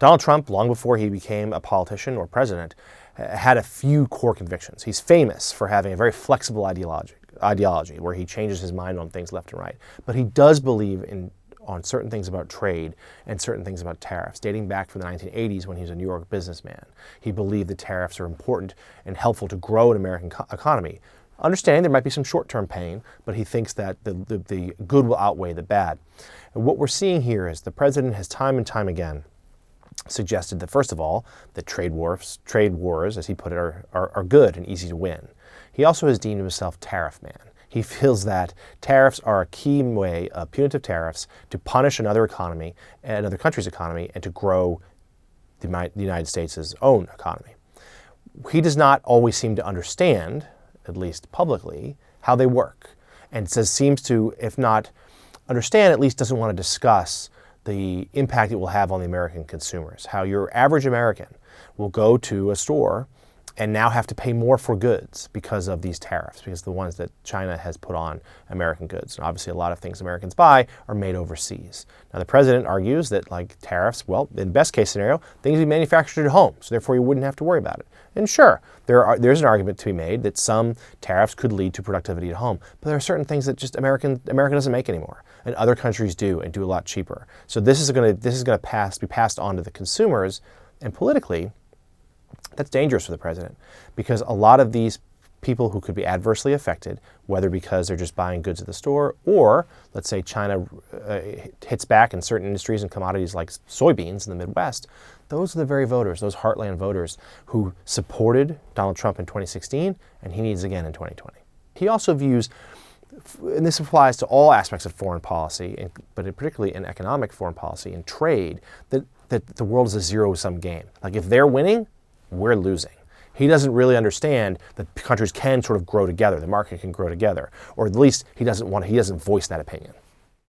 Donald Trump, long before he became a politician or president, had a few core convictions. He's famous for having a very flexible ideology where he changes his mind on things left and right. But he does believe on certain things about trade and certain things about tariffs, dating back from the 1980s when he was a New York businessman. He believed that tariffs are important and helpful to grow an American economy. Understanding there might be some short-term pain, but he thinks that the good will outweigh the bad. And what we're seeing here is the president has time and time again suggested that, first of all, that trade wars, as he put it, are good and easy to win. He also has deemed himself Tariff Man. He feels that tariffs are a key way, punitive tariffs, to punish another economy, another country's economy, and to grow the United States' own economy. He does not always seem to understand, at least publicly, how they work, and seems to, if not understand, at least doesn't want to discuss the impact it will have on the American consumers. How your average American will go to a store and now have to pay more for goods because of these tariffs, because the ones that China has put on American goods. And obviously a lot of things Americans buy are made overseas. Now the president argues that, like tariffs, well, in best case scenario, things be manufactured at home, so therefore you wouldn't have to worry about it. And sure, there's an argument to be made that some tariffs could lead to productivity at home, but there are certain things that just America doesn't make anymore, and other countries do, and do a lot cheaper. So this is going to be passed on to the consumers, and politically, that's dangerous for the president, because a lot of these people who could be adversely affected, whether because they're just buying goods at the store, or let's say China hits back in certain industries and commodities like soybeans in the Midwest, those are the very voters, those heartland voters who supported Donald Trump in 2016, and he needs again in 2020. He also views, and this applies to all aspects of foreign policy, but particularly in economic foreign policy and trade, that the world is a zero-sum game. Like if they're winning, we're losing. He doesn't really understand that countries can sort of grow together, the market can grow together, or at least he doesn't voice that opinion.